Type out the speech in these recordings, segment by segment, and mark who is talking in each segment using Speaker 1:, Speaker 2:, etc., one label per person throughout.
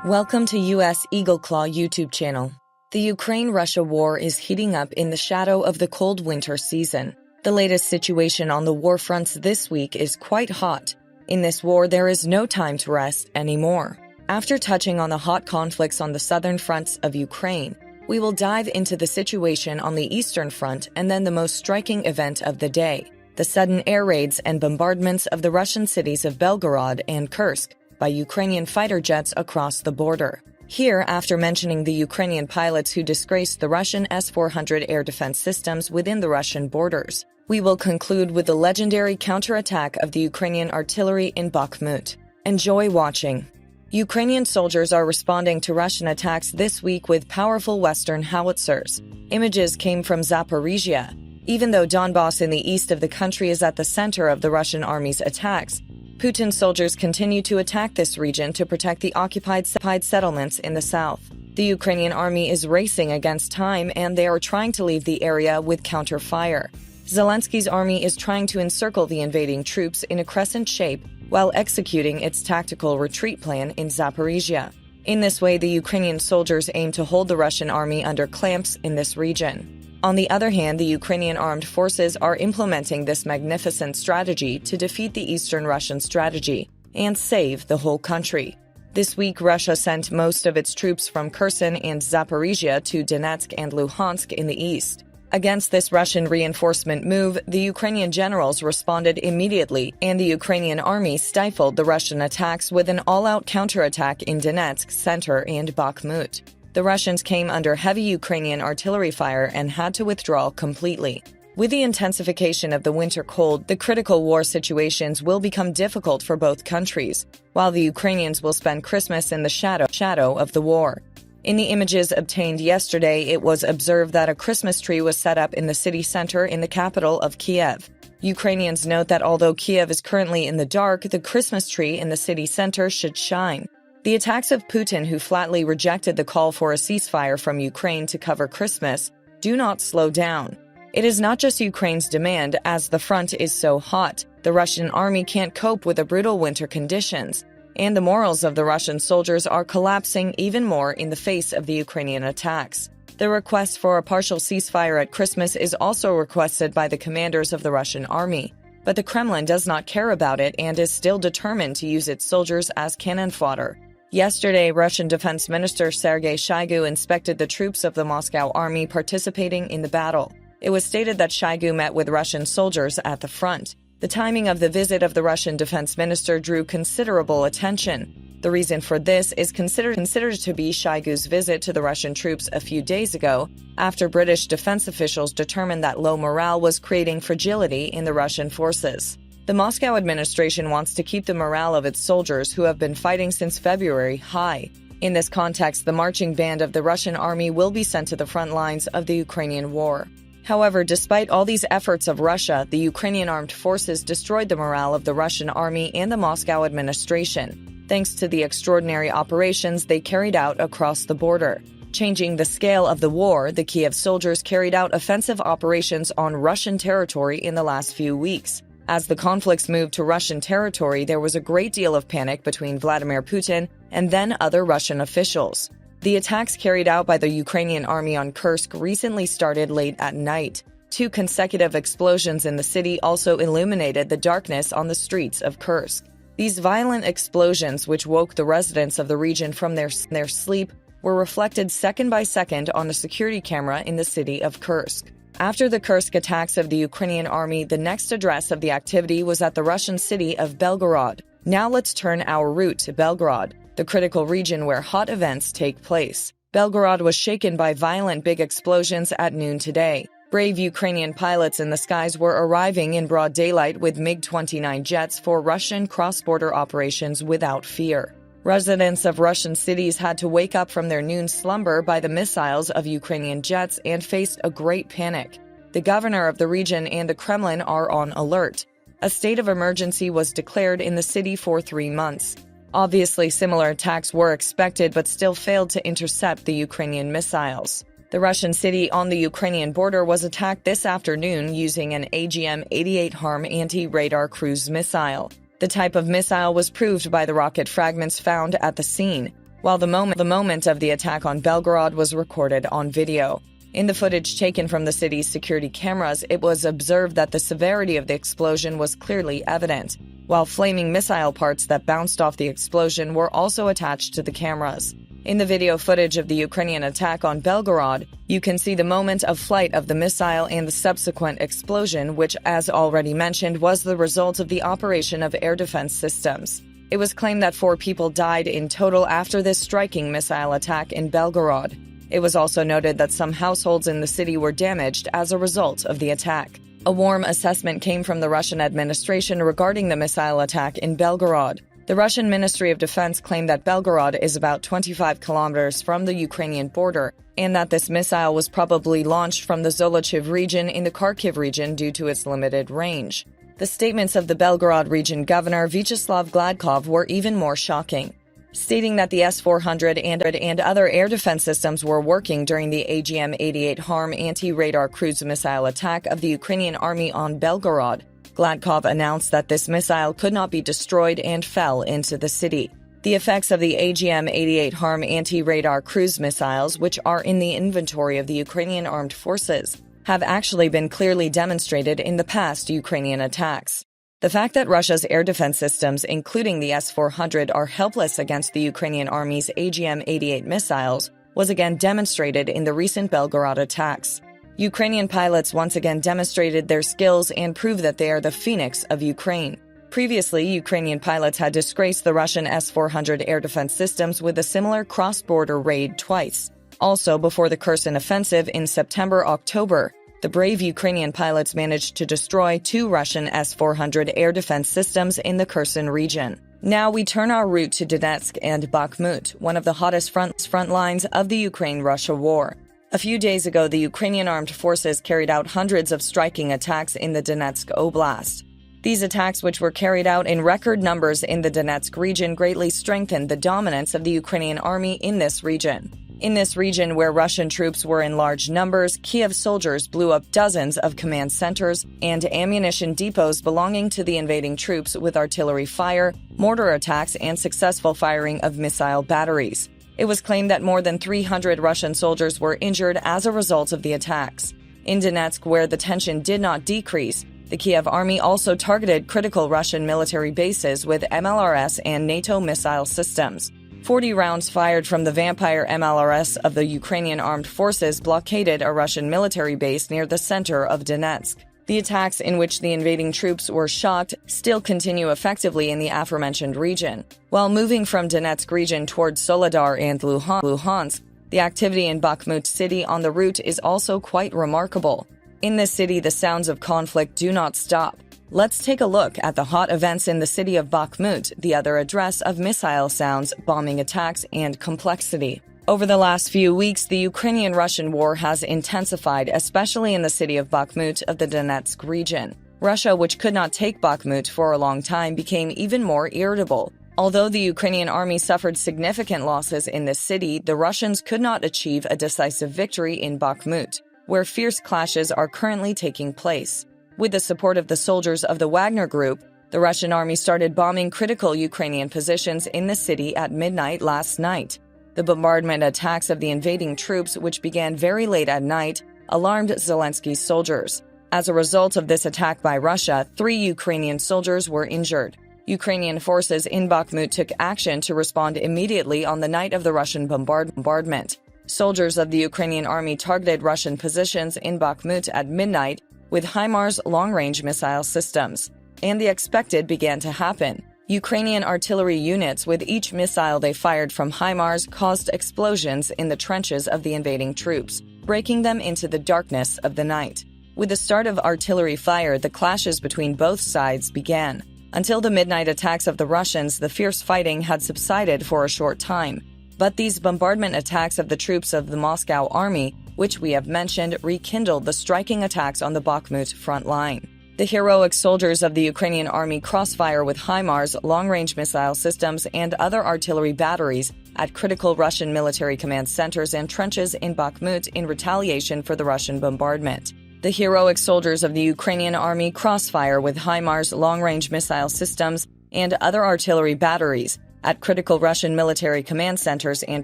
Speaker 1: Welcome to US Eagle Claw YouTube channel. The Ukraine-Russia war is heating up in the shadow of the cold winter season. The latest situation on the war fronts this week is quite hot. In this war, there is no time to rest anymore. After touching on the hot conflicts on the southern fronts of Ukraine, we will dive into the situation on the eastern front and then the most striking event of the day, the sudden air raids and bombardments of the Russian cities of Belgorod and Kursk by Ukrainian fighter jets across the border. Here, after mentioning the Ukrainian pilots who disgraced the Russian S-400 air defense systems within the Russian borders, we will conclude with the legendary counterattack of the Ukrainian artillery in Bakhmut. Enjoy watching. Ukrainian soldiers are responding to Russian attacks this week with powerful Western howitzers. Images came from Zaporizhia. Even though Donbass in the east of the country is at the center of the Russian army's attacks, Putin soldiers continue to attack this region to protect the occupied settlements in the south. The Ukrainian army is racing against time and they are trying to leave the area with counter-fire. Zelensky's army is trying to encircle the invading troops in a crescent shape while executing its tactical retreat plan in Zaporizhia. In this way, the Ukrainian soldiers aim to hold the Russian army under clamps in this region. On the other hand, the Ukrainian armed forces are implementing this magnificent strategy to defeat the Eastern Russian strategy and save the whole country. This week, Russia sent most of its troops from Kherson and Zaporizhia to Donetsk and Luhansk in the east. Against this Russian reinforcement move, the Ukrainian generals responded immediately, and the Ukrainian army stifled the Russian attacks with an all-out counterattack in Donetsk center and Bakhmut. The Russians came under heavy Ukrainian artillery fire and had to withdraw completely. With the intensification of the winter cold, the critical war situations will become difficult for both countries, while the Ukrainians will spend Christmas in the shadow of the war. In the images obtained yesterday, it was observed that a Christmas tree was set up in the city center in the capital of Kiev. Ukrainians note that although Kiev is currently in the dark, the Christmas tree in the city center should shine. The attacks of Putin, who flatly rejected the call for a ceasefire from Ukraine to cover Christmas, do not slow down. It is not just Ukraine's demand, as the front is so hot, the Russian army can't cope with the brutal winter conditions, and the morals of the Russian soldiers are collapsing even more in the face of the Ukrainian attacks. The request for a partial ceasefire at Christmas is also requested by the commanders of the Russian army, but the Kremlin does not care about it and is still determined to use its soldiers as cannon fodder. Yesterday, Russian Defense Minister Sergei Shoigu inspected the troops of the Moscow army participating in the battle. It was stated that Shoigu met with Russian soldiers at the front. The timing of the visit of the Russian defense minister drew considerable attention. The reason for this is considered to be Shoigu's visit to the Russian troops a few days ago, after British defense officials determined that low morale was creating fragility in the Russian forces. The Moscow administration wants to keep the morale of its soldiers who have been fighting since February high. In this context, the marching band of the Russian army will be sent to the front lines of the Ukrainian war. However, despite all these efforts of Russia, the Ukrainian armed forces destroyed the morale of the Russian army and the Moscow administration, thanks to the extraordinary operations they carried out across the border. Changing the scale of the war, the Kiev soldiers carried out offensive operations on Russian territory in the last few weeks. As the conflicts moved to Russian territory, there was a great deal of panic between Vladimir Putin and then other Russian officials. The attacks carried out by the Ukrainian army on Kursk recently started late at night. 2 consecutive explosions in the city also illuminated the darkness on the streets of Kursk. These violent explosions, which woke the residents of the region from their sleep, were reflected second by second on a security camera in the city of Kursk. After the Kursk attacks of the Ukrainian army, the next address of the activity was at the Russian city of Belgorod. Now let's turn our route to Belgorod, the critical region where hot events take place. Belgorod was shaken by violent big explosions at noon today. Brave Ukrainian pilots in the skies were arriving in broad daylight with MiG-29 jets for Russian cross-border operations without fear. Residents of Russian cities had to wake up from their noon slumber by the missiles of Ukrainian jets and faced a great panic. The governor of the region and the Kremlin are on alert. A state of emergency was declared in the city for 3 months. Obviously, similar attacks were expected but still failed to intercept the Ukrainian missiles. The Russian city on the Ukrainian border was attacked this afternoon using an AGM-88 HARM anti-radar cruise missile. The type of missile was proved by the rocket fragments found at the scene, while the moment of the attack on Belgorod was recorded on video. In the footage taken from the city's security cameras, it was observed that the severity of the explosion was clearly evident, while flaming missile parts that bounced off the explosion were also attached to the cameras. In the video footage of the Ukrainian attack on Belgorod, you can see the moment of flight of the missile and the subsequent explosion, which, as already mentioned, was the result of the operation of air defense systems. It was claimed that 4 people died in total after this striking missile attack in Belgorod. It was also noted that some households in the city were damaged as a result of the attack. A warm assessment came from the Russian administration regarding the missile attack in Belgorod. The Russian Ministry of Defense claimed that Belgorod is about 25 kilometers from the Ukrainian border, and that this missile was probably launched from the Zolochiv region in the Kharkiv region due to its limited range. The statements of the Belgorod region governor Vyacheslav Gladkov were even more shocking, stating that the S-400 and other air defense systems were working during the AGM-88 HARM anti-radar cruise missile attack of the Ukrainian army on Belgorod. Gladkov announced that this missile could not be destroyed and fell into the city. The effects of the AGM-88 HARM anti-radar cruise missiles, which are in the inventory of the Ukrainian armed forces, have actually been clearly demonstrated in the past Ukrainian attacks. The fact that Russia's air defense systems, including the S-400, are helpless against the Ukrainian army's AGM-88 missiles was again demonstrated in the recent Belgorod attacks. Ukrainian pilots once again demonstrated their skills and proved that they are the phoenix of Ukraine. Previously, Ukrainian pilots had disgraced the Russian S-400 air defense systems with a similar cross-border raid twice. Also, before the Kherson offensive in September-October, the brave Ukrainian pilots managed to destroy 2 Russian S-400 air defense systems in the Kherson region. Now we turn our route to Donetsk and Bakhmut, one of the hottest front lines of the Ukraine-Russia war. A few days ago, the Ukrainian armed forces carried out hundreds of striking attacks in the Donetsk Oblast. These attacks, which were carried out in record numbers in the Donetsk region, greatly strengthened the dominance of the Ukrainian army in this region. In this region, where Russian troops were in large numbers, Kiev soldiers blew up dozens of command centers and ammunition depots belonging to the invading troops with artillery fire, mortar attacks, and successful firing of missile batteries. It was claimed that more than 300 Russian soldiers were injured as a result of the attacks. In Donetsk, where the tension did not decrease, the Kiev army also targeted critical Russian military bases with MLRS and NATO missile systems. 40 rounds fired from the Vampire MLRS of the Ukrainian armed forces blockaded a Russian military base near the center of Donetsk. The attacks in which the invading troops were shocked still continue effectively in the aforementioned region. While moving from Donetsk region towards Soledar and Luhansk, the activity in Bakhmut city on the route is also quite remarkable. In this city, the sounds of conflict do not stop. Let's take a look at the hot events in the city of Bakhmut, the other address of missile sounds, bombing attacks, and complexity. Over the last few weeks, the Ukrainian-Russian war has intensified, especially in the city of Bakhmut of the Donetsk region. Russia, which could not take Bakhmut for a long time, became even more irritable. Although the Ukrainian army suffered significant losses in this city, the Russians could not achieve a decisive victory in Bakhmut, where fierce clashes are currently taking place. With the support of the soldiers of the Wagner Group, the Russian army started bombing critical Ukrainian positions in the city at midnight last night. The bombardment attacks of the invading troops, which began very late at night, alarmed Zelensky's soldiers. As a result of this attack by Russia, 3 Ukrainian soldiers were injured. Ukrainian forces in Bakhmut took action to respond immediately on the night of the Russian bombardment. Soldiers of the Ukrainian army targeted Russian positions in Bakhmut at midnight with HIMARS long-range missile systems. And the expected began to happen. Ukrainian artillery units with each missile they fired from HIMARS caused explosions in the trenches of the invading troops, breaking them into the darkness of the night. With the start of artillery fire, the clashes between both sides began. Until the midnight attacks of the Russians, the fierce fighting had subsided for a short time. But these bombardment attacks of the troops of the Moscow army, which we have mentioned, rekindled the striking attacks on the Bakhmut front line. The heroic soldiers of the Ukrainian army crossfire with HIMARS, long-range missile systems, and other artillery batteries at critical Russian military command centers and trenches in Bakhmut in retaliation for the Russian bombardment. The heroic soldiers of the Ukrainian army crossfire with HIMARS, long-range missile systems, and other artillery batteries at critical Russian military command centers and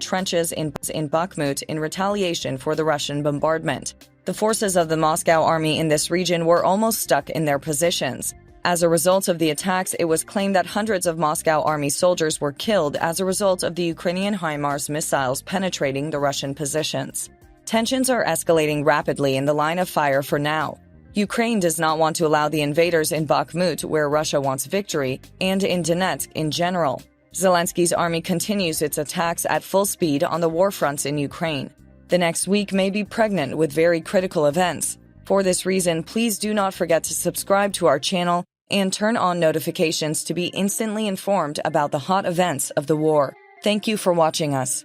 Speaker 1: trenches in Bakhmut in retaliation for the Russian bombardment. The forces of the Moscow army in this region were almost stuck in their positions. As a result of the attacks, it was claimed that hundreds of Moscow army soldiers were killed as a result of the Ukrainian HIMARS missiles penetrating the Russian positions. Tensions are escalating rapidly in the line of fire for now. Ukraine does not want to allow the invaders in Bakhmut, where Russia wants victory, and in Donetsk in general. Zelensky's army continues its attacks at full speed on the war fronts in Ukraine. The next week may be pregnant with very critical events. For this reason, please do not forget to subscribe to our channel and turn on notifications to be instantly informed about the hot events of the war. Thank you for watching us.